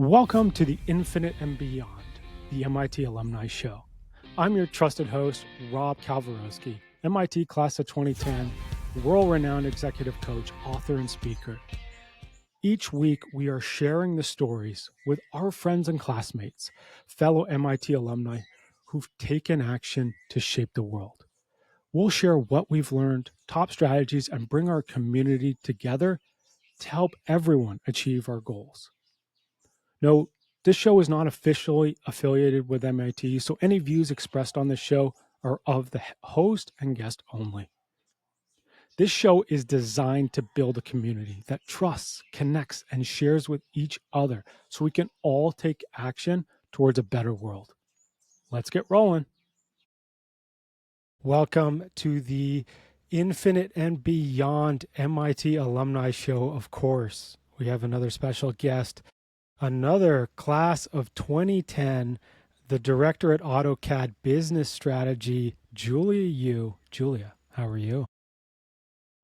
Welcome to the Infinite and Beyond, the MIT Alumni Show. I'm your trusted host, Rob Kalwarowski, MIT Class of 2010, world-renowned executive coach, author, and speaker. Each week, we are sharing the stories with our friends and classmates, fellow MIT alumni who've taken action to shape the world. We'll share what we've learned, top strategies, and bring our community together to help everyone achieve our goals. No, this show is not officially affiliated with MIT, so any views expressed on this show are of the host and guest only. This show is designed to build a community that trusts, connects, and shares with each other so we can all take action towards a better world. Let's get rolling. Welcome to the Infinite and Beyond MIT Alumni Show, of course. We have another special guest. Another class of 2010, the director at AutoCAD Business Strategy, Julia Yu. Julia, how are you?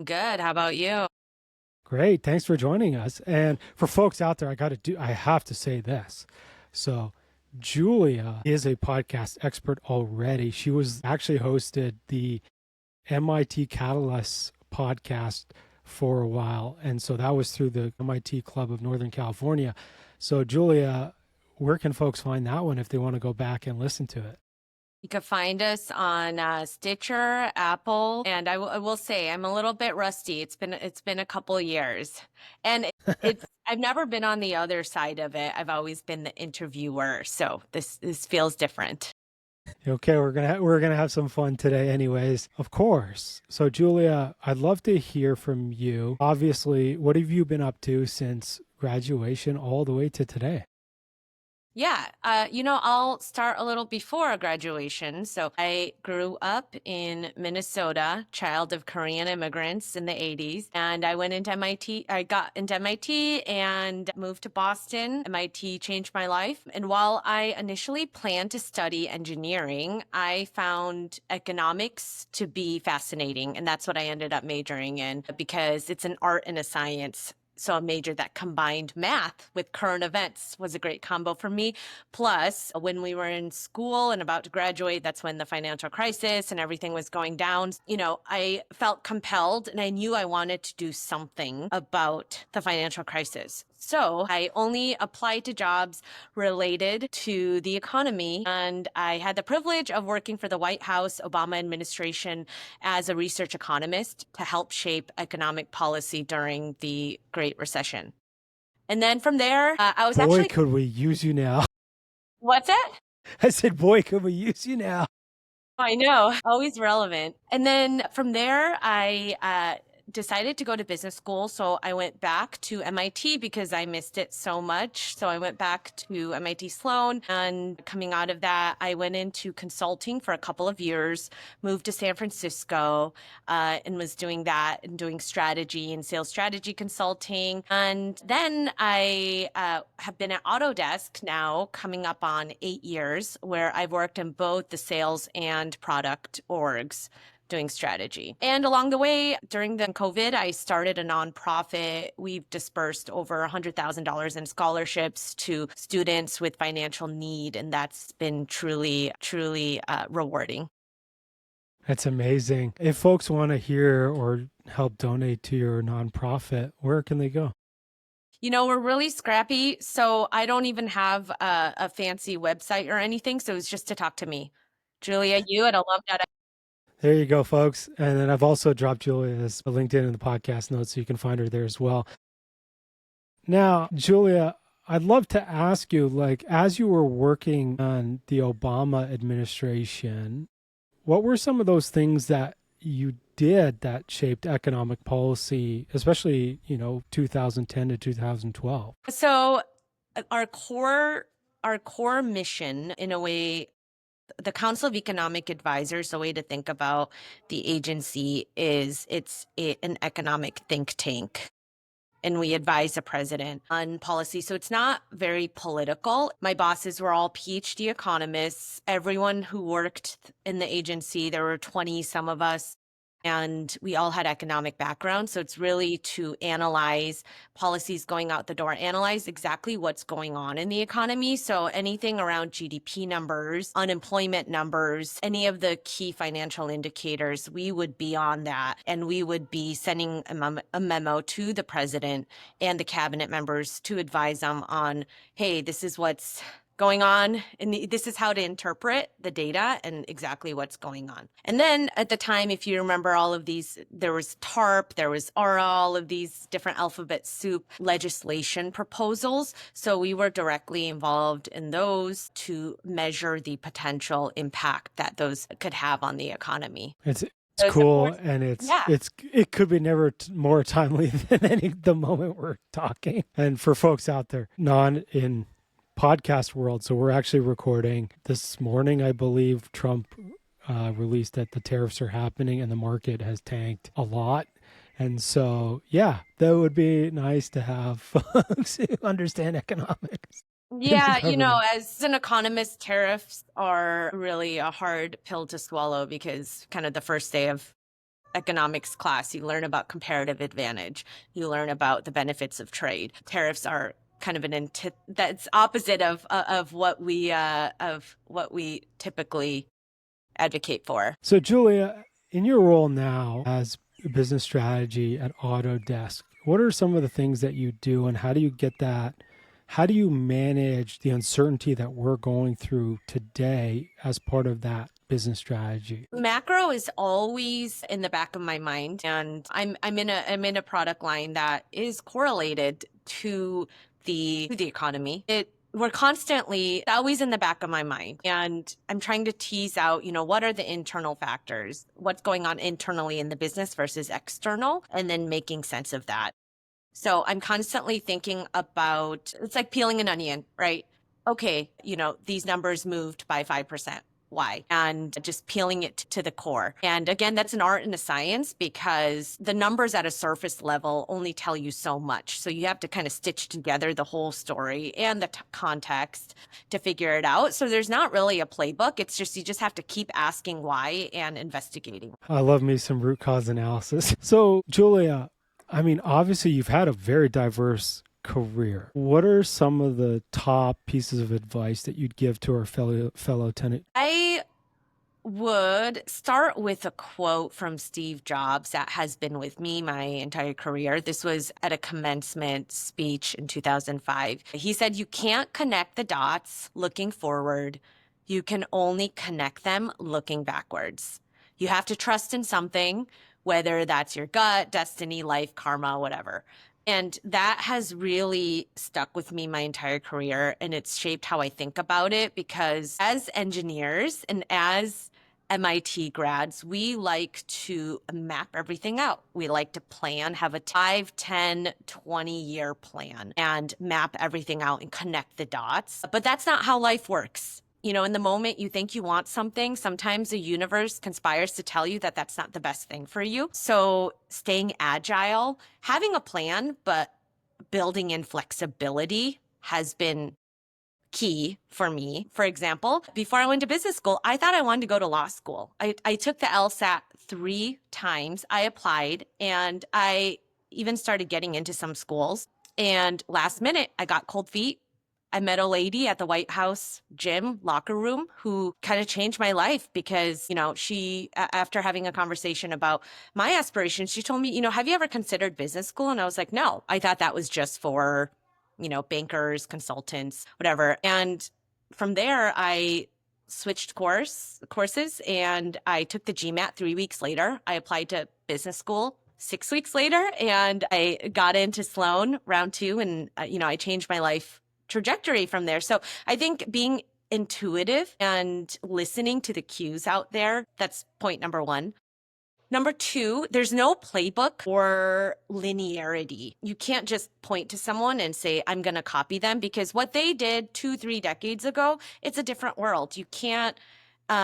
Good. How about you? Great. Thanks for joining us. And for folks out there, I have to say this. So Julia is a podcast expert already. She was actually hosted the MIT Catalyst podcast for a while. And so that was through the MIT Club of Northern California. So Julia, where can folks find that one if they want to go back and listen to it? You can find us on Stitcher, Apple, and I will say I'm a little bit rusty. It's been a couple of years, and I've never been on the other side of it. I've always been the interviewer, so this feels different. Okay, we're gonna have some fun today, anyways. Of course. So Julia, I'd love to hear from you. Obviously, what have you been up to since graduation all the way to today? Yeah, I'll start a little before graduation. So I grew up in Minnesota, child of Korean immigrants in the 80s, and I went into MIT. I got into MIT and moved to Boston. MIT changed my life. And while I initially planned to study engineering, I found economics to be fascinating, and that's what I ended up majoring in because it's an art and a science. So a major that combined math with current events was a great combo for me. Plus, when we were in school and about to graduate, that's when the financial crisis and everything was going down. I felt compelled and I knew I wanted to do something about the financial crisis. So I only applied to jobs related to the economy. And I had the privilege of working for the White House Obama administration as a research economist to help shape economic policy during the Great Recession. And then from there, I was Boy, could we use you now. What's that? I said, boy, could we use you now. I know, always relevant. And then from there, I decided to go to business school. So I went back to MIT because I missed it so much. So I went back to MIT Sloan. And coming out of that, I went into consulting for a couple of years, moved to San Francisco, and was doing that and doing strategy and sales strategy consulting. And then I have been at Autodesk now coming up on 8 years, where I've worked in both the sales and product orgs doing strategy. And along the way, during the COVID, I started a nonprofit. We've dispersed over $100,000 in scholarships to students with financial need. And that's been truly, truly rewarding. That's amazing. If folks want to hear or help donate to your nonprofit, where can they go? We're really scrappy, so I don't even have a fancy website or anything. So it's just to talk to me. Julia, you at alum.com. There you go, folks. And then I've also dropped Julia's LinkedIn in the podcast notes so you can find her there as well. Now, Julia, I'd love to ask you, as you were working on the Obama administration, what were some of those things that you did that shaped economic policy, especially, 2010 to 2012? So our core mission, in a way, the Council of Economic Advisors, the way to think about the agency is an economic think tank. And we advise the president on policy. So it's not very political. My bosses were all PhD economists. Everyone who worked in the agency, there were 20 some of us. and we all had economic background. So it's really to analyze policies going out the door, analyze exactly what's going on in the economy. So anything around GDP numbers, unemployment numbers, any of the key financial indicators, we would be on that. And we would be sending a memo to the president and the cabinet members to advise them on, hey, this is what's going on, and this is how to interpret the data and exactly what's going on. And then at the time, if you remember all of these, there was TARP, there was ARA, all of these different alphabet soup legislation proposals. So we were directly involved in those to measure the potential impact that those could have on the economy. It's So it's, of cool, course, and yeah. it could be never more timely than the moment we're talking. And for folks out there, non in podcast world, so we're actually recording this morning. I believe Trump released that the tariffs are happening and the market has tanked a lot. And so, yeah, that would be nice to have folks who understand economics. Yeah, you know, as an economist, tariffs are really a hard pill to swallow because kind of the first day of economics class, you learn about comparative advantage. You learn about the benefits of trade. Tariffs are kind of that's opposite of what we typically advocate for. So, Julia, in your role now as a business strategy at Autodesk, what are some of the things that you do, and how do you get that? How do you manage the uncertainty that we're going through today as part of that business strategy? Macro is always in the back of my mind, and I'm in a product line that is correlated to the economy. We're constantly always in the back of my mind, and I'm trying to tease out, you know, what are the internal factors, what's going on internally in the business versus external, and then making sense of that. So I'm constantly thinking about, it's like peeling an onion, right? Okay, you know, these numbers moved by 5%. Why? And just peeling it to the core. And again, that's an art and a science because the numbers at a surface level only tell you so much. So you have to kind of stitch together the whole story and the context to figure it out. So there's not really a playbook. It's just, you just have to keep asking why and investigating. I love me some root cause analysis. So, Julia, I mean, obviously, you've had a very diverse career. What are some of the top pieces of advice that you'd give to our fellow tenant? I would start with a quote from Steve Jobs that has been with me my entire career. This was at a commencement speech in 2005. He said, "You can't connect the dots looking forward. You can only connect them looking backwards. You have to trust in something, whether that's your gut, destiny, life, karma, whatever." And that has really stuck with me my entire career. And it's shaped how I think about it because as engineers and as MIT grads, we like to map everything out. We like to plan, have a 5, 10, 20-year plan and map everything out and connect the dots. But that's not how life works. You know, in the moment you think you want something, sometimes the universe conspires to tell you that that's not the best thing for you. So staying agile, having a plan, but building in flexibility has been key for me. For example, before I went to business school, I thought I wanted to go to law school. I took the LSAT 3 times. I applied and I even started getting into some schools. And last minute, I got cold feet. I met a lady at the White House gym locker room who kind of changed my life because, you know, after having a conversation about my aspirations, she told me, you know, have you ever considered business school? And I was like, no, I thought that was just for, you know, bankers, consultants, whatever. And from there, I switched courses and I took the GMAT 3 weeks later. I applied to business school 6 weeks later and I got into Sloan round 2 and, you know, I changed my life trajectory from there. So I think being intuitive and listening to the cues out there, that's point number 1. Number 2, there's no playbook or linearity. You can't just point to someone and say, I'm going to copy them because what they did 2, 3 decades ago, it's a different world. You can't,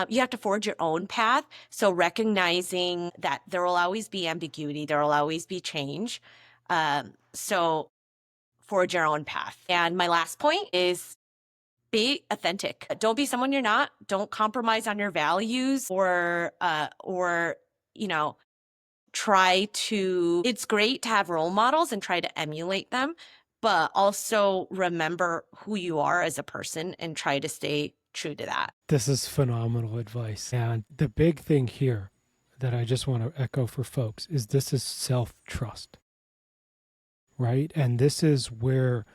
you have to forge your own path. So recognizing that there will always be ambiguity, there will always be change. So forge your own path. And my last point is be authentic. Don't be someone you're not. Don't compromise on your values or you know, it's great to have role models and try to emulate them, but also remember who you are as a person and try to stay true to that. This is phenomenal advice. And the big thing here that I just want to echo for folks is this is self-trust, right? And this is where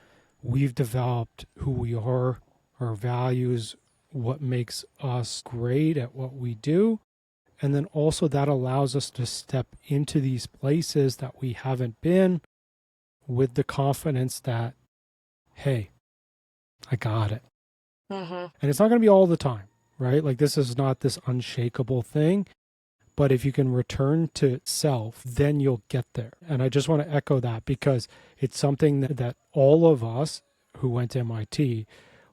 we've developed who we are, our values, what makes us great at what we do. And then also that allows us to step into these places that we haven't been with the confidence that, hey, I got it. Mm-hmm. And it's not going to be all the time, right? Like this is not this unshakable thing. But if you can return to self, then you'll get there. And I just want to echo that because it's something that all of us who went to MIT,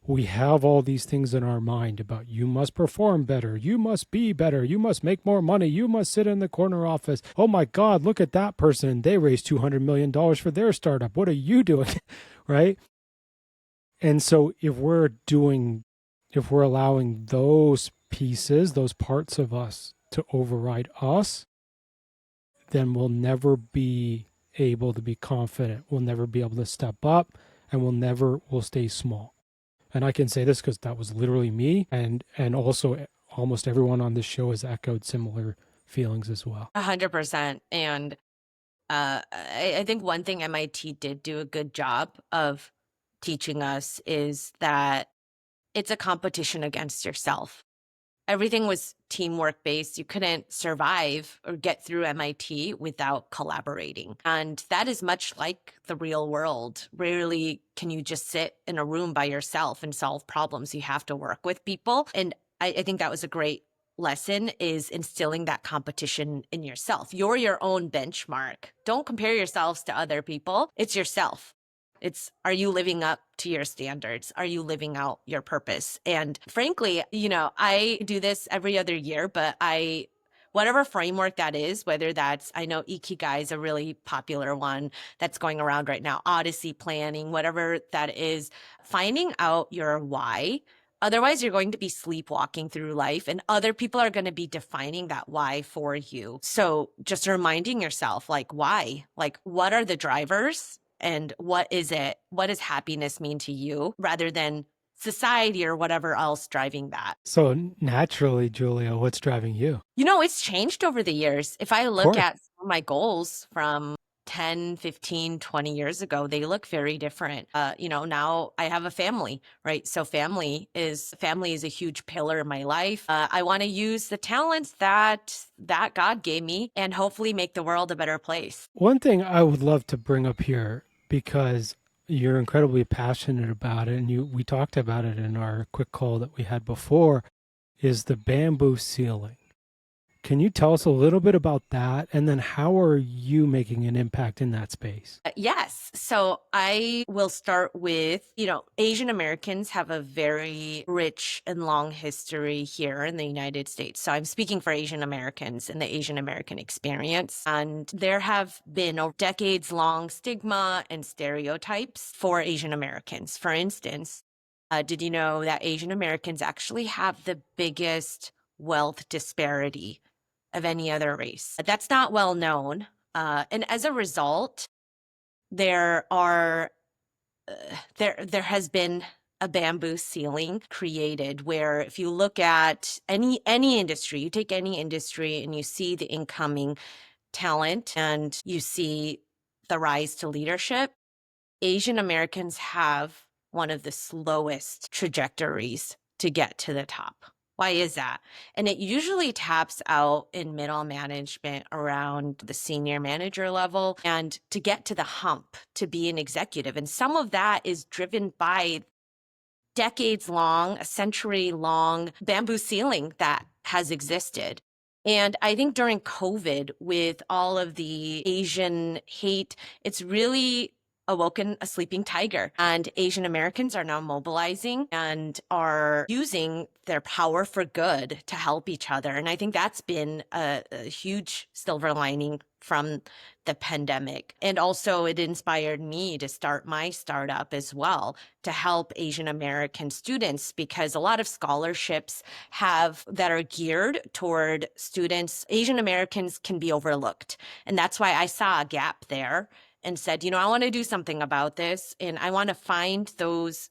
we have all these things in our mind about you must perform better, you must be better, you must make more money, you must sit in the corner office. Oh my God, look at that person. They raised $200 million for their startup. What are you doing? Right? And so if we're allowing those pieces, those parts of us to override us, then we'll never be able to be confident. We'll never be able to step up, and we'll stay small. And I can say this because that was literally me, and also almost everyone on this show has echoed similar feelings as well. 100%. And I think one thing MIT did do a good job of teaching us is that it's a competition against yourself. Everything was teamwork based. You couldn't survive or get through MIT without collaborating. And that is much like the real world. Rarely can you just sit in a room by yourself and solve problems. You have to work with people. And I think that was a great lesson, is instilling that competition in yourself. You're your own benchmark. Don't compare yourselves to other people. It's yourself. Are you living up to your standards? Are you living out your purpose? And frankly, I do this every other year, but whatever framework that is, whether that's, I know Ikigai is a really popular one that's going around right now, Odyssey planning, whatever that is, finding out your why. Otherwise, you're going to be sleepwalking through life and other people are going to be defining that why for you. So just reminding yourself, like, why? Like, what are the drivers? And what is it? What does happiness mean to you rather than society or whatever else driving that? So naturally, Julia, what's driving you? It's changed over the years. If I Of look course. at my goals from 10, 15, 20 years ago, they look very different. Now I have a family, right? So family is a huge pillar in my life. I want to use the talents that God gave me and hopefully make the world a better place. One thing I would love to bring up here, because you're incredibly passionate about it, and we talked about it in our quick call that we had before, is the bamboo ceiling. Can you tell us a little bit about that? And then how are you making an impact in that space? Yes. So I will start with, Asian Americans have a very rich and long history here in the United States. So I'm speaking for Asian Americans and the Asian American experience. And there have been a decades-long stigma and stereotypes for Asian Americans. For instance, did you know that Asian Americans actually have the biggest wealth disparity of any other race? That's not well known. And as a result, there has been a bamboo ceiling created where if you look at any industry, you take any industry and you see the incoming talent and you see the rise to leadership, Asian Americans have one of the slowest trajectories to get to the top. Why is that? And it usually taps out in middle management around the senior manager level and to get to the hump to be an executive. And some of that is driven by decades long, a century long bamboo ceiling that has existed. And I think during COVID, with all of the Asian hate, it's really awoken a sleeping tiger. And Asian Americans are now mobilizing and are using their power for good to help each other. And I think that's been a huge silver lining from the pandemic. And also, it inspired me to start my startup as well to help Asian American students, because a lot of scholarships have that are geared toward students. Asian Americans can be overlooked. And that's why I saw a gap there and said, I want to do something about this, and I want to find those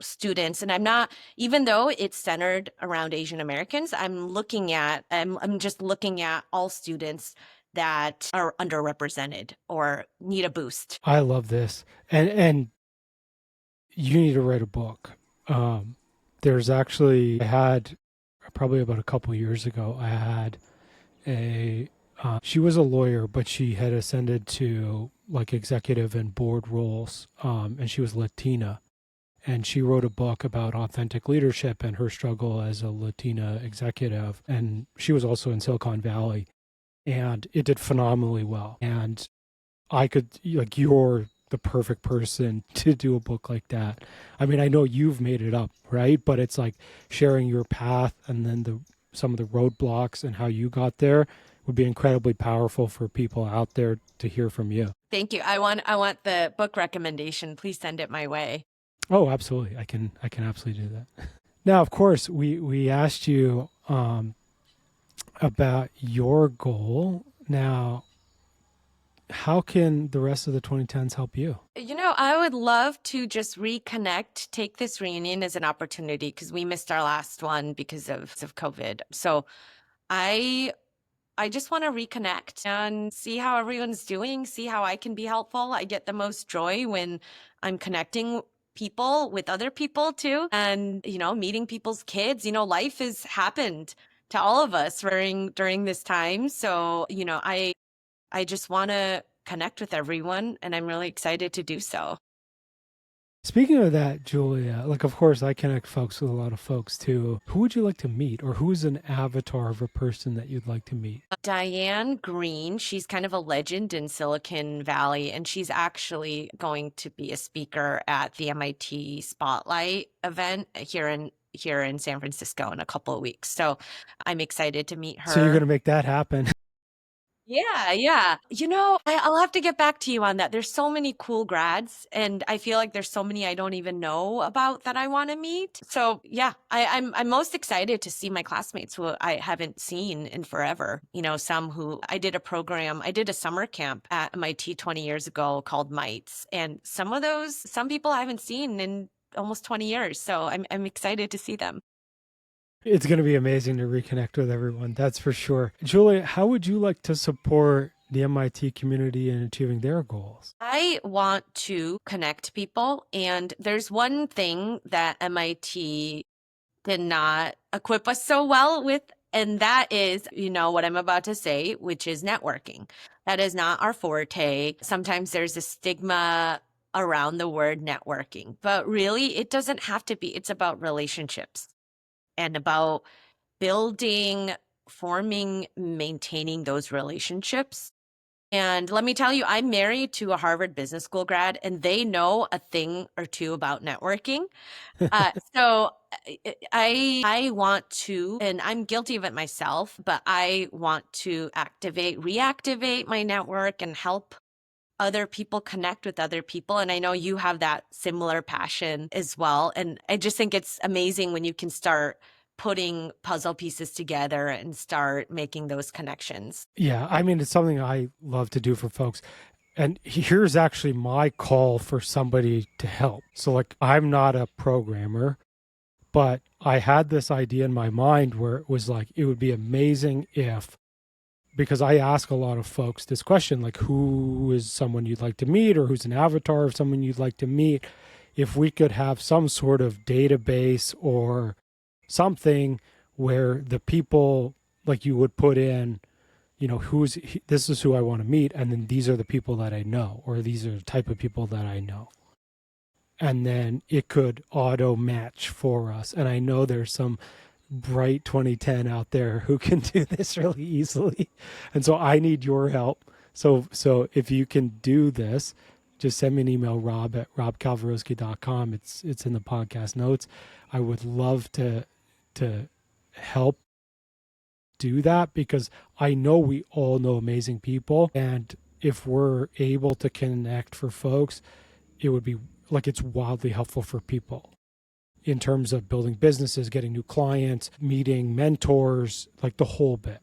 students. And I'm not, even though it's centered around Asian Americans, I'm just looking at all students that are underrepresented or need a boost. I love this. And you need to write a book. There's actually, I had probably about a couple years ago, I had she was a lawyer, but she had ascended to like executive and board roles, and she was Latina. And she wrote a book about authentic leadership and her struggle as a Latina executive. And she was also in Silicon Valley, and it did phenomenally well. And I could, like, you're the perfect person to do a book like that. I mean, I know you've made it up, right? But it's like sharing your path and then some of the roadblocks and how you got there would be incredibly powerful for people out there to hear from you. Thank you. I want the book recommendation. Please send it my way. Oh, absolutely. I can absolutely do that. Now, of course, we asked you about your goal. Now, how can the rest of the 2010s help you? I would love to just reconnect, take this reunion as an opportunity, because we missed our last one because of COVID. So I just want to reconnect and see how everyone's doing, see how I can be helpful. I get the most joy when I'm connecting people with other people too, and meeting people's kids. Life has happened to all of us during this time. So, I just want to connect with everyone, and I'm really excited to do so. Speaking of that, Julia, like, of course, I connect folks with a lot of folks too. Who would you like to meet, or who's an avatar of a person that you'd like to meet? Diane Green, she's kind of a legend in Silicon Valley, and she's actually going to be a speaker at the MIT Spotlight event here in San Francisco in a couple of weeks. So I'm excited to meet her. So you're going to make that happen. Yeah. I'll have to get back to you on that. There's so many cool grads, and I feel like there's so many I don't even know about that I want to meet. So yeah, I'm most excited to see my classmates who I haven't seen in forever. Some who I did a summer camp at MIT 20 years ago called Mites, and some people I haven't seen in almost 20 years. So I'm excited to see them. It's going to be amazing to reconnect with everyone. That's for sure. Julia, how would you like to support the MIT community in achieving their goals? I want to connect people. And there's one thing that MIT did not equip us so well with, and that is, what I'm about to say, which is networking. That is not our forte. Sometimes there's a stigma around the word networking, but really it doesn't have to be. It's about relationships and about building, forming, maintaining those relationships. And let me tell you, I'm married to a Harvard Business School grad, and they know a thing or two about networking. So I want to, and I'm guilty of it myself, but I want to reactivate my network and help other people connect with other people. And I know you have that similar passion as well. And I just think it's amazing when you can start putting puzzle pieces together and start making those connections. Yeah, I mean, it's something I love to do for folks. And here's actually my call for somebody to help. So, like, I'm not a programmer, but I had this idea in my mind where it was like, it would be amazing if, because I ask a lot of folks this question, like, who is someone you'd like to meet, or who's an avatar of someone you'd like to meet, if we could have some sort of database or something where the people, like, you would put in, this is who I want to meet, and then these are the people that I know, or these are the type of people that I know. And then it could auto match for us. And I know there's some bright 2010 out there who can do this really easily. And so I need your help So if you can do this, just send me an email, rob@robkalvarowski.com. It's in the podcast notes. I would love to help do that because I know we all know amazing people. And if we're able to connect for folks, it would be like it's wildly helpful for people in terms of building businesses, getting new clients, meeting mentors, like the whole bit.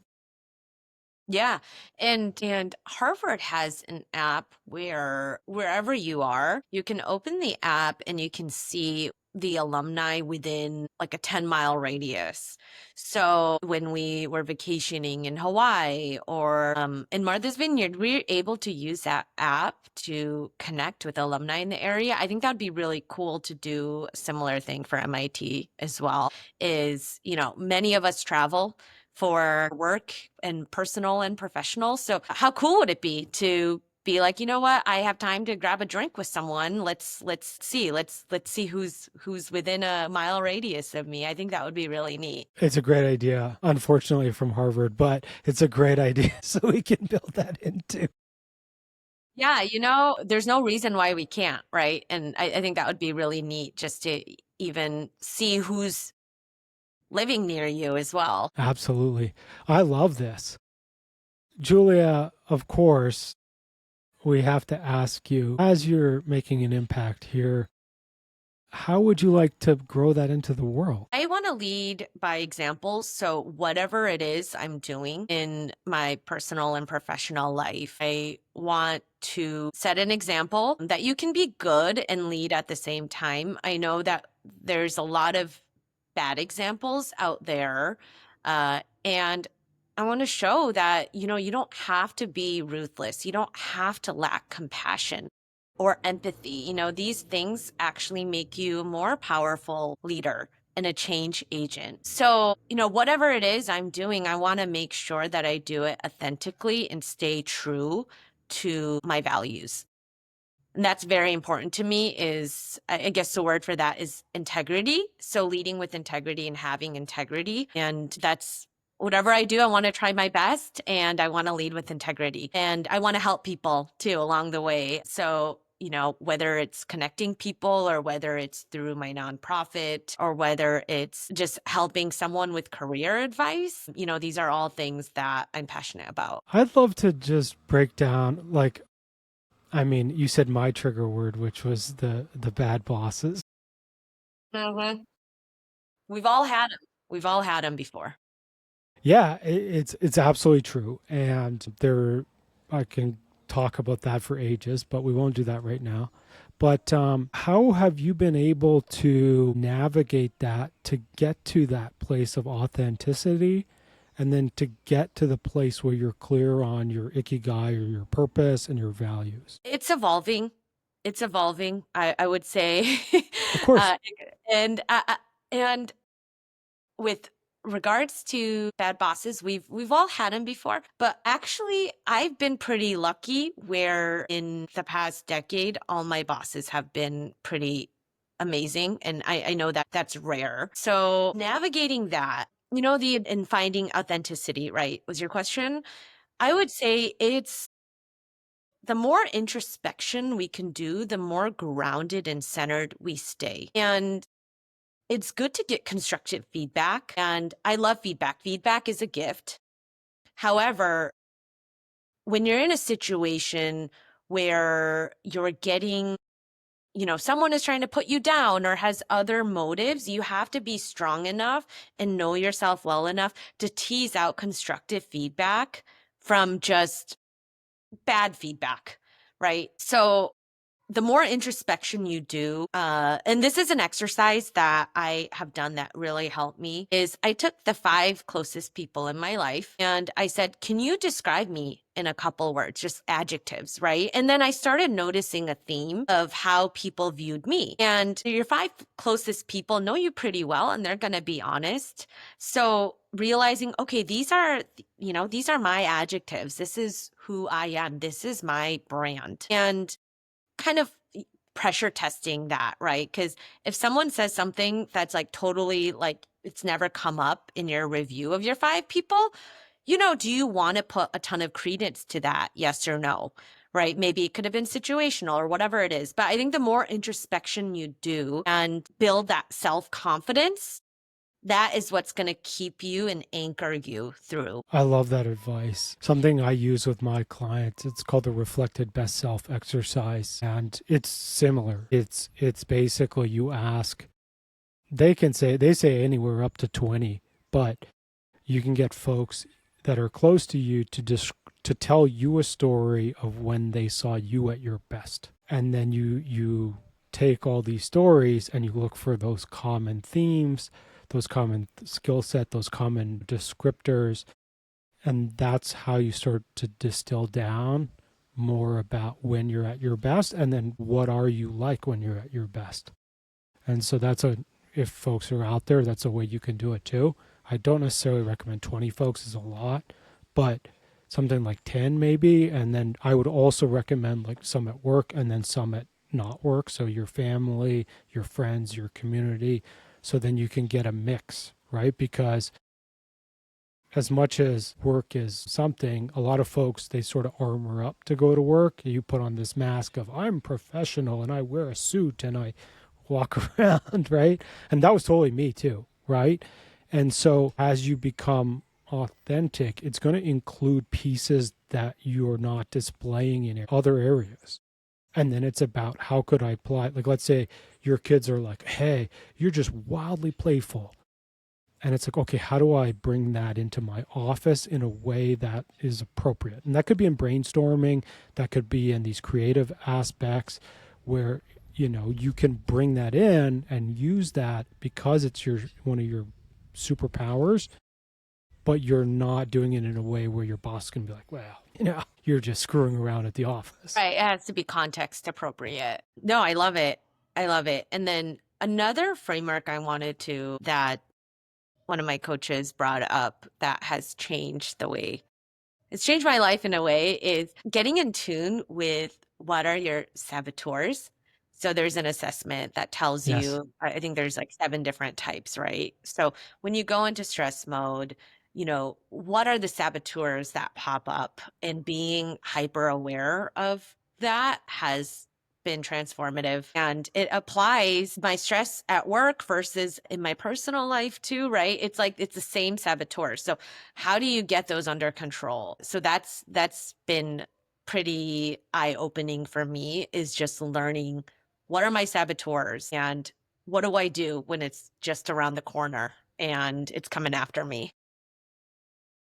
Yeah. And Harvard has an app where wherever you are, you can open the app and you can see the alumni within like a 10-mile radius. So when we were vacationing in Hawaii or in Martha's Vineyard, we were able to use that app to connect with alumni in the area. I think that'd be really cool to do a similar thing for MIT as well. Is, many of us travel for work and personal and professional. So how cool would it be to be like, you know what? I have time to grab a drink with someone. Let's see who's within a mile radius of me. I think that would be really neat. It's a great idea, unfortunately from Harvard, but it's a great idea. So we can build that into. Yeah, there's no reason why we can't, right? And I think that would be really neat just to even see who's living near you as well. Absolutely. I love this. Julia, of course, we have to ask you, as you're making an impact here, how would you like to grow that into the world? I want to lead by example. So, whatever it is I'm doing in my personal and professional life, I want to set an example that you can be good and lead at the same time. I know that there's a lot of bad examples out there. And I want to show that, you don't have to be ruthless. You don't have to lack compassion or empathy. These things actually make you a more powerful leader and a change agent. So, whatever it is I'm doing, I want to make sure that I do it authentically and stay true to my values. And that's very important to me is, I guess the word for that is integrity. So leading with integrity and having integrity. And that's whatever I do, I want to try my best and I want to lead with integrity and I want to help people too along the way. So, whether it's connecting people or whether it's through my nonprofit or whether it's just helping someone with career advice, these are all things that I'm passionate about. I'd love to just break down, like, I mean, you said my trigger word, which was the bad bosses. Mhm. We've all had them. We've all had them before. Yeah, it's absolutely true, and there I can talk about that for ages, but we won't do that right now. But how have you been able to navigate that to get to that place of authenticity, and then to get to the place where you're clear on your ikigai or your purpose and your values? It's evolving. It's evolving, I would say. Of course. uh, and with regards to bad bosses, we've all had them before, but actually I've been pretty lucky where in the past decade, all my bosses have been pretty amazing. And I know that that's rare. So navigating that, and finding authenticity, right, was your question. I would say it's the more introspection we can do, the more grounded and centered we stay. And it's good to get constructive feedback. And I love feedback. Feedback is a gift. However, when you're in a situation where you're getting, someone is trying to put you down or has other motives, you have to be strong enough and know yourself well enough to tease out constructive feedback from just bad feedback, right? So the more introspection you do, and this is an exercise that I have done that really helped me, is I took the 5 closest people in my life and I said, can you describe me in a couple words, just adjectives, right? And then I started noticing a theme of how people viewed me. And your 5 closest people know you pretty well and they're going to be honest. So realizing, okay, these are my adjectives. This is who I am. This is my brand. And kind of pressure testing that, right? Because if someone says something that's like totally like it's never come up in your review of your 5 people, do you want to put a ton of credence to that? Yes or no? Right? Maybe it could have been situational or whatever it is. But I think the more introspection you do and build that self-confidence, that is what's going to keep you and anchor you through. I love that advice. Something I use with my clients, it's called the reflected best self exercise. And it's similar. It's basically you ask, they say anywhere up to 20, but you can get folks that are close to you to tell you a story of when they saw you at your best. And then you take all these stories and you look for those common themes, those common skill set, those common descriptors, and that's how you start to distill down more about when you're at your best and then what are you like when you're at your best. And so if folks are out there, that's a way you can do it too. I don't necessarily recommend 20 folks is a lot, but something like 10 maybe. And then I would also recommend like some at work and then some at not work. So your family, your friends, your community. So then you can get a mix, right? Because as much as work is something, a lot of folks, they sort of armor up to go to work. You put on this mask of I'm professional and I wear a suit and I walk around, right? And that was totally me too, right? And so as you become authentic, it's going to include pieces that you're not displaying in other areas. And then it's about how could I apply, like let's say your kids are like, hey, you're just wildly playful. And it's like, okay, how do I bring that into my office in a way that is appropriate? And that could be in brainstorming, that could be in these creative aspects where, you can bring that in and use that because it's one of your superpowers, but you're not doing it in a way where your boss can be like, well, you're just screwing around at the office. Right. It has to be context appropriate. No, I love it. I love it. And then another framework that one of my coaches brought up that has changed it's changed my life in a way is getting in tune with what are your saboteurs. So there's an assessment that tells Yes. you, I think there's like 7 different types, right? So when you go into stress mode, what are the saboteurs that pop up, and being hyper aware of that has been transformative, and it applies my stress at work versus in my personal life too, right? It's like it's the same saboteur. So how do you get those under control? So that's been pretty eye-opening for me, is just learning what are my saboteurs and what do I do when it's just around the corner and it's coming after me.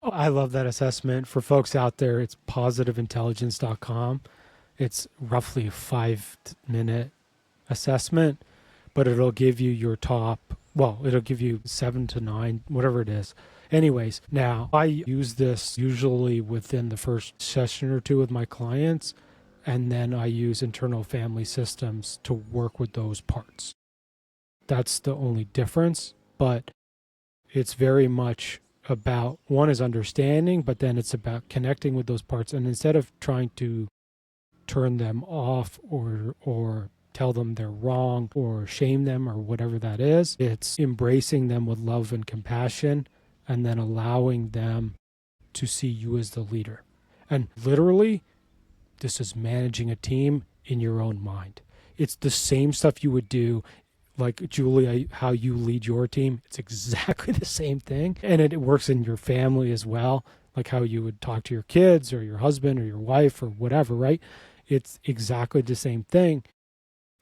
Oh, I love that assessment. For folks out there, it's positiveintelligence.com. It's roughly a 5-minute assessment, but it'll give you your it'll give you 7 to 9, whatever it is. Anyways, now I use this usually within the first session or two with my clients, and then I use internal family systems to work with those parts. That's the only difference, but it's very much about, one is understanding, but then it's about connecting with those parts. And instead of trying to turn them off or tell them they're wrong or shame them or whatever that is, it's embracing them with love and compassion and then allowing them to see you as the leader. And literally, this is managing a team in your own mind. It's the same stuff you would do, like Julia, how you lead your team. It's exactly the same thing. And it works in your family as well, like how you would talk to your kids or your husband or your wife or whatever, right? It's exactly the same thing.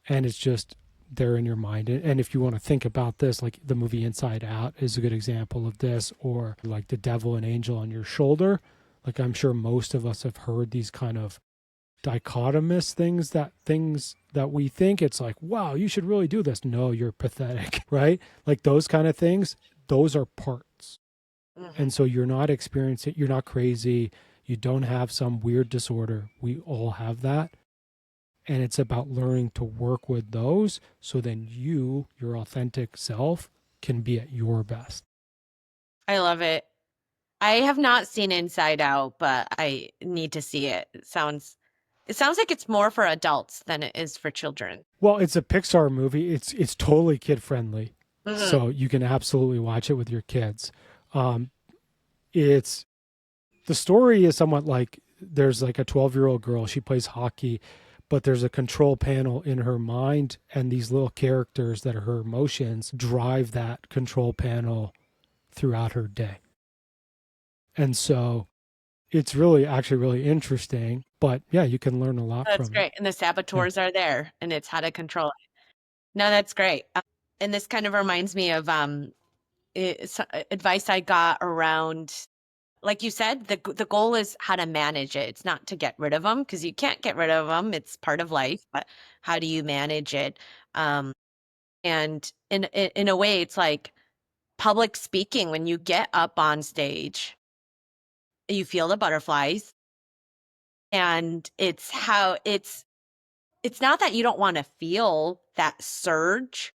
And it's just there in your mind. And if you want to think about this, like the movie Inside Out is a good example of this, or like the devil and angel on your shoulder. Like I'm sure most of us have heard these kind of dichotomous things that we think it's like, wow, you should really do this. No, you're pathetic, right? Like those kind of things, those are parts. Mhm. And so you're not experiencing, you're not crazy. You don't have some weird disorder. We all have that. And it's about learning to work with those so then your authentic self, can be at your best. I love it. I have not seen Inside Out, but I need to see it. It sounds like it's more for adults than it is for children. Well, it's a Pixar movie. It's totally kid friendly. Mhm. So you can absolutely watch it with your kids. It's The story is somewhat like there's like a 12-year-old girl, she plays hockey, but there's a control panel in her mind, and these little characters that are her emotions drive that control panel throughout her day. And so it's really actually really interesting, but yeah, you can learn a lot That's from it. great. And the Yeah. saboteurs are there, and it's how to control it. No, that's great. And this kind of reminds me of advice I got around, like you said, the goal is how to manage it. It's not to get rid of them, because you can't get rid of them. It's part of life, but how do you manage it? Um, and in a way, it's like public speaking. When you get up on stage, you feel the butterflies, and it's not that you don't want to feel that surge.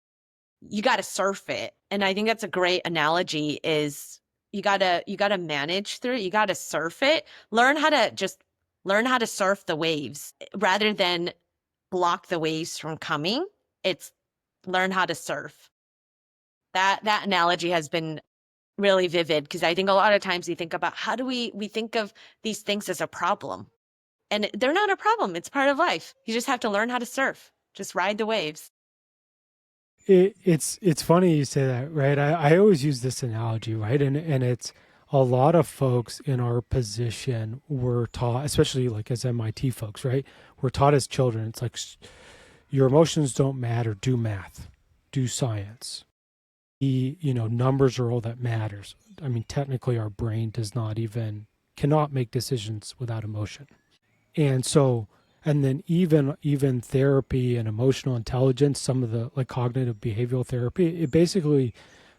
You got to surf it. And I think that's a great analogy, is you got to manage through it. You got to surf it. Learn how to surf the waves rather than block the waves from coming. It's learn how to surf. That analogy has been really vivid, because I think a lot of times we think about how do we think of these things as a problem. And they're not a problem. It's part of life. You just have to learn how to surf. Just ride the waves. It's funny you say that, right? I always use this analogy, right? And it's a lot of folks in our position were taught, especially like as MIT folks, right? We're taught as children. It's like your emotions don't matter. Do math, do science. Numbers are all that matters. I mean, technically, our brain cannot make decisions without emotion. And so, and then even therapy and emotional intelligence, some of the like cognitive behavioral therapy, it basically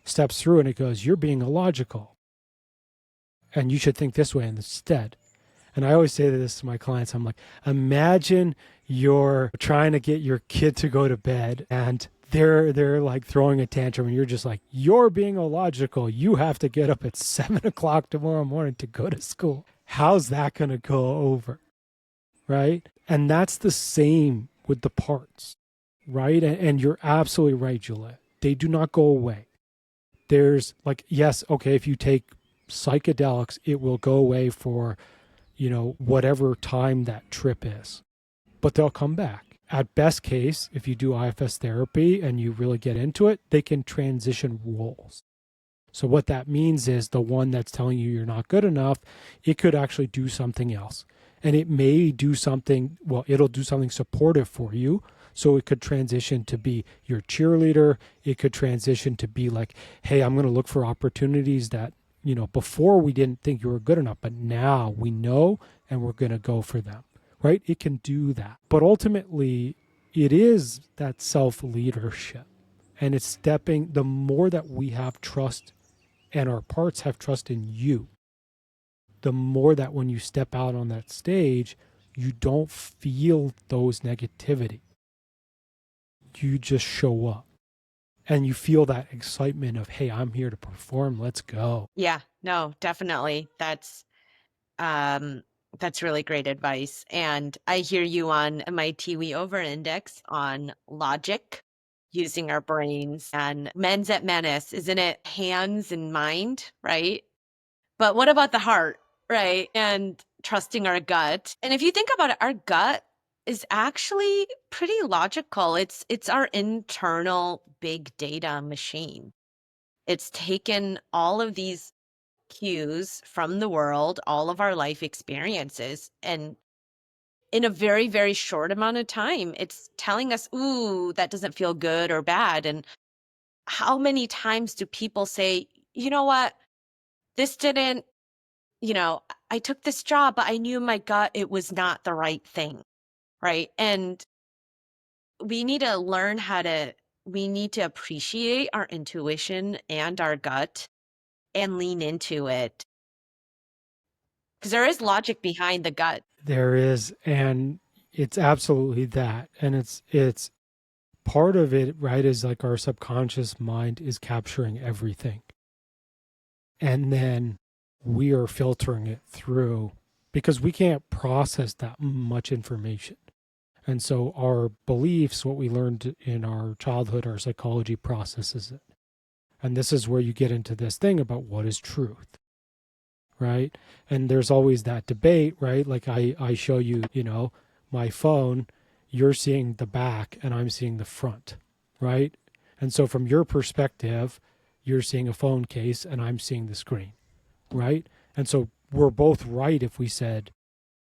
steps through and it goes, you're being illogical and you should think this way instead. And I always say this to my clients, I'm like, imagine you're trying to get your kid to go to bed and they're like throwing a tantrum and you're just like, you're being illogical. You have to get up at 7 o'clock tomorrow morning to go to school. How's that going to go over? Right? And that's the same with the parts, right? And you're absolutely right, Julia. They do not go away. There's like, yes, okay, if you take psychedelics, it will go away for, whatever time that trip is, but they'll come back. At best case, if you do IFS therapy and you really get into it, they can transition roles. So what that means is the one that's telling you you're not good enough, it could actually do something else. And it may do something, well, it'll do something supportive for you. So it could transition to be your cheerleader. It could transition to be like, hey, I'm going to look for opportunities that, before we didn't think you were good enough, but now we know and we're going to go for them, right? It can do that. But ultimately, it is that self-leadership. And it's the more that we have trust and our parts have trust in you, the more that when you step out on that stage, you don't feel those negativity. You just show up and you feel that excitement of, hey, I'm here to perform. Let's go. Yeah, no, definitely. That's really great advice. And I hear you on MIT. We over-index on logic, using our brains, and mens at menace, isn't it? Hands and mind, right? But what about the heart, right? And trusting our gut. And if you think about it, our gut is actually pretty logical. It's our internal big data machine. It's taken all of these cues from the world, all of our life experiences, and in a very, very short amount of time, it's telling us, ooh, that doesn't feel good or bad. And how many times do people say, you know what, this didn't, I took this job, but I knew in my gut it was not the right thing, right? And we need to learn we need to appreciate our intuition and our gut and lean into it, because there is logic behind the gut. There is, and it's absolutely that. And it's part of it, right, is like our subconscious mind is capturing everything. And then we are filtering it through because we can't process that much information. And so our beliefs, what we learned in our childhood, our psychology processes it. And this is where you get into this thing about what is truth, right? And there's always that debate, right? Like I show you, my phone, you're seeing the back and I'm seeing the front, right? And so from your perspective, you're seeing a phone case and I'm seeing the screen, right? And so we're both right if we said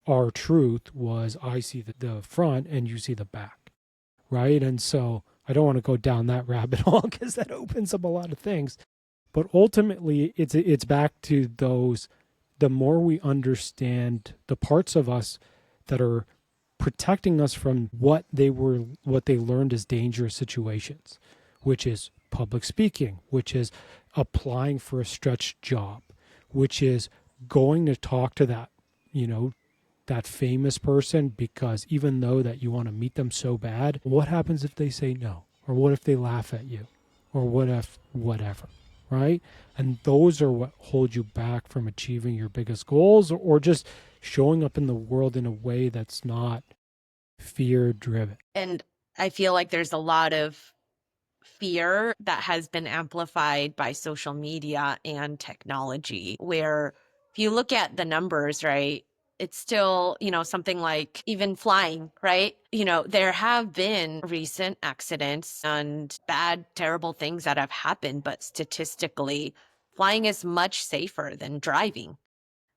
our truth was I see the front and you see the back, right? And so I don't want to go down that rabbit hole because that opens up a lot of things. But ultimately, it's back to those. The more we understand the parts of us that are protecting us from what they learned as dangerous situations, which is public speaking, which is applying for a stretch job, which is going to talk to you know, that famous person because even though that you want to meet them so bad, what happens if they say no? Or what if they laugh at you? Or what if whatever, right? And those are what hold you back from achieving your biggest goals or just showing up in the world in a way that's not fear driven. And I feel like there's a lot of fear that has been amplified by social media and technology, where if you look at the numbers, right, it's still, something like even flying, right? There have been recent accidents and bad, terrible things that have happened, but statistically, flying is much safer than driving.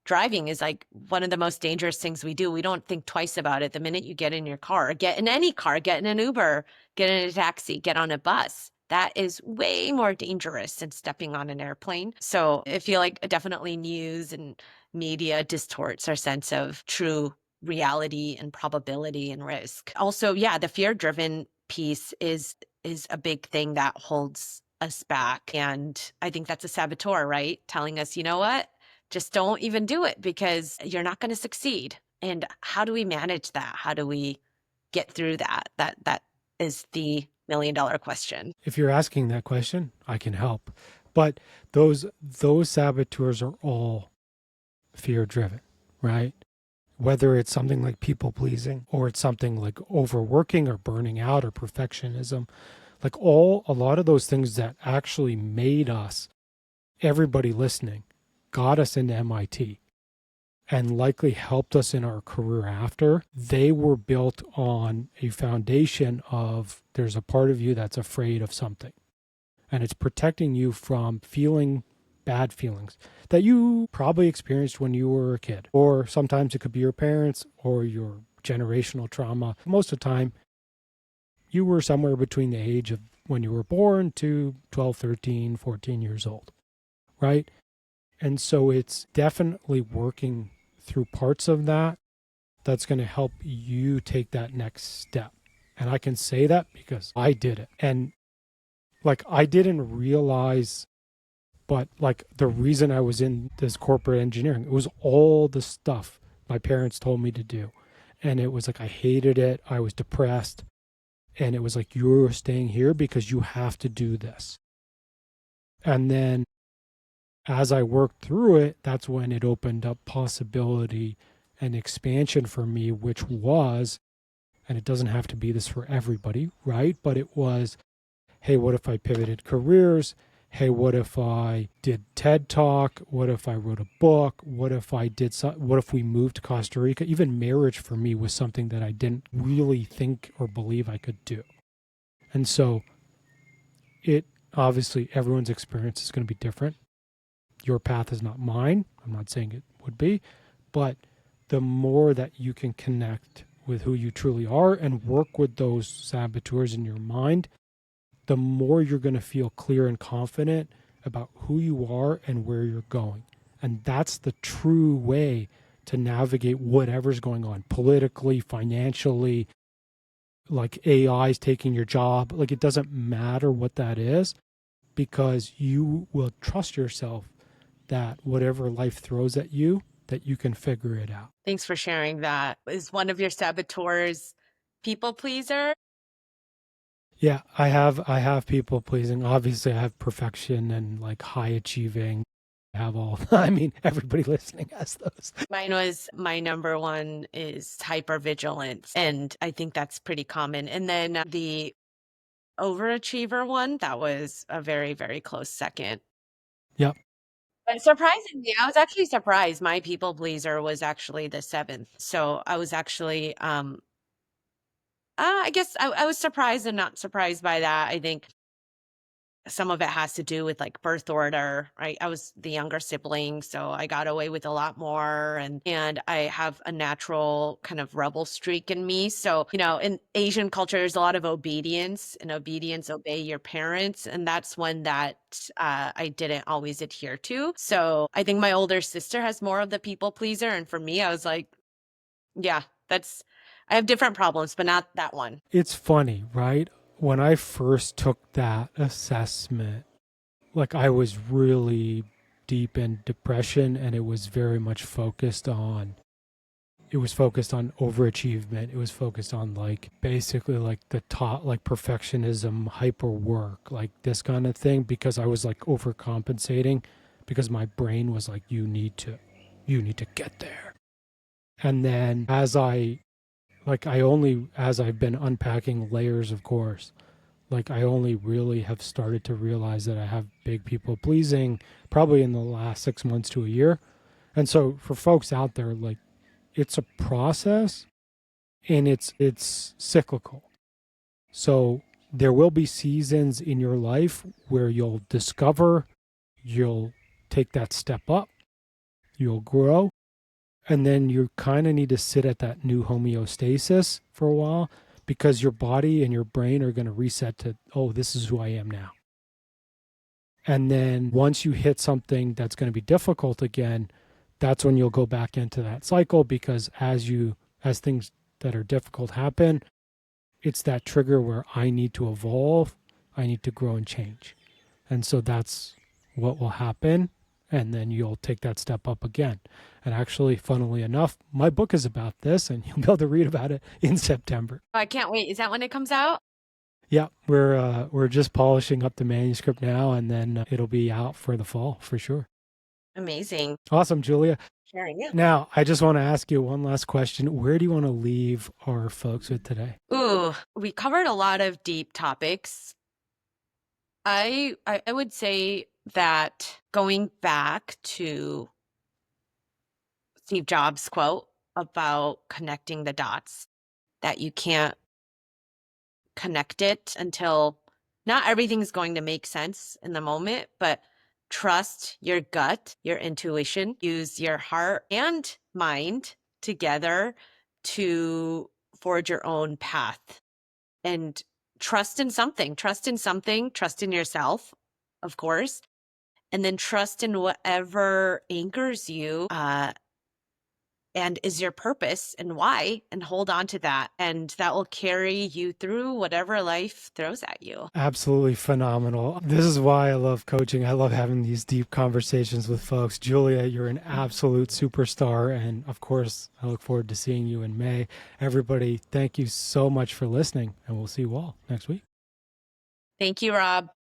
Driving is like one of the most dangerous things we do. We don't think twice about it. The minute you get in your car, get in any car, get in an Uber, get in a taxi, get on a bus, that is way more dangerous than stepping on an airplane. So I feel like definitely news and media distorts our sense of true reality and probability and risk. Also, yeah, the fear-driven piece is a big thing that holds us back. And I think that's a saboteur, right? Telling us, you know what? Just don't even do it because you're not going to succeed. And how do we manage that? How do we get through that? That is the $1 million question. If you're asking that question, I can help. But those saboteurs are all fear driven, right? Whether it's something like people pleasing or it's something like overworking or burning out or perfectionism, like a lot of those things that actually made us, everybody listening, got us into MIT and likely helped us in our career after, they were built on a foundation of there's a part of you that's afraid of something. And it's protecting you from feeling bad feelings that you probably experienced when you were a kid. Or sometimes it could be your parents or your generational trauma. Most of the time, you were somewhere between the age of when you were born to 12, 13, 14 years old, right? And so it's definitely working through parts of that that's going to help you take that next step. And I can say that because I did it. And like I didn't realize, but like the reason I was in this corporate engineering, it was all the stuff my parents told me to do. And it was like I hated it. I was depressed. And it was like, you're staying here because you have to do this. And then as I worked through it, that's when it opened up possibility and expansion for me, which was, and it doesn't have to be this for everybody, right? But it was, hey, what if I pivoted careers? Hey, what if I did TED Talk? What if I wrote a book? What if what if we moved to Costa Rica? Even marriage for me was something that I didn't really think or believe I could do. And so it obviously everyone's experience is going to be different. Your path is not mine. I'm not saying it would be, but the more that you can connect with who you truly are and work with those saboteurs in your mind, the more you're going to feel clear and confident about who you are and where you're going. And that's the true way to navigate whatever's going on politically, financially, like AI is taking your job. Like it doesn't matter what that is because you will trust yourself that whatever life throws at you, that you can figure it out. Thanks for sharing that. Is one of your saboteurs people pleaser? Yeah, I have people pleasing. Obviously, I have perfection and like high achieving. I have all. I mean, everybody listening has those. Mine was my number one is hypervigilance. And I think that's pretty common. And then the overachiever one, that was a very, very close second. Yep. But surprisingly, I was actually surprised. My people pleaser was actually the seventh. So I was actually, I guess I was surprised and not surprised by that. I think some of it has to do with like birth order, right? I was the younger sibling, so I got away with a lot more, and I have a natural kind of rebel streak in me. So, in Asian culture there's a lot of obedience, and obedience, obey your parents, and that's one that I didn't always adhere to. So, I think my older sister has more of the people pleaser, and for me I was like, yeah, that's I have different problems, but not that one. It's funny, right? When I first took that assessment, like I was really deep in depression and it was very much focused on overachievement. It was focused on like basically like the top, like perfectionism, hyper work, like this kind of thing, because I was like overcompensating because my brain was like, you need to get there. And then as I've been unpacking layers, of course, like I only really have started to realize that I have big people pleasing probably in the last 6 months to a year. And so for folks out there, like it's a process and it's cyclical. So there will be seasons in your life where you'll take that step up, you'll grow, and then you kind of need to sit at that new homeostasis for a while because your body and your brain are going to reset to, oh, this is who I am now. And then once you hit something that's going to be difficult again, that's when you'll go back into that cycle because as things that are difficult happen, it's that trigger where I need to evolve, I need to grow and change. And so that's what will happen. And then you'll take that step up again. And actually, funnily enough, my book is about this, and you'll be able to read about it in September. I can't wait. Is that when it comes out? Yeah, we're just polishing up the manuscript now, and then it'll be out for the fall for sure. Amazing. Awesome, Julia. Sharing, yeah. Now, I just want to ask you one last question. Where do you want to leave our folks with today? Ooh, we covered a lot of deep topics. I would say that going back to Steve Jobs' quote about connecting the dots, that you can't connect it until not everything's going to make sense in the moment, but trust your gut, your intuition, use your heart and mind together to forge your own path, and trust in something, trust in yourself, of course, and then trust in whatever anchors you, and is your purpose and why, and hold on to that. And that will carry you through whatever life throws at you. Absolutely phenomenal. This is why I love coaching. I love having these deep conversations with folks. Julia, you're an absolute superstar. And of course, I look forward to seeing you in May. Everybody, thank you so much for listening, and we'll see you all next week. Thank you, Rob.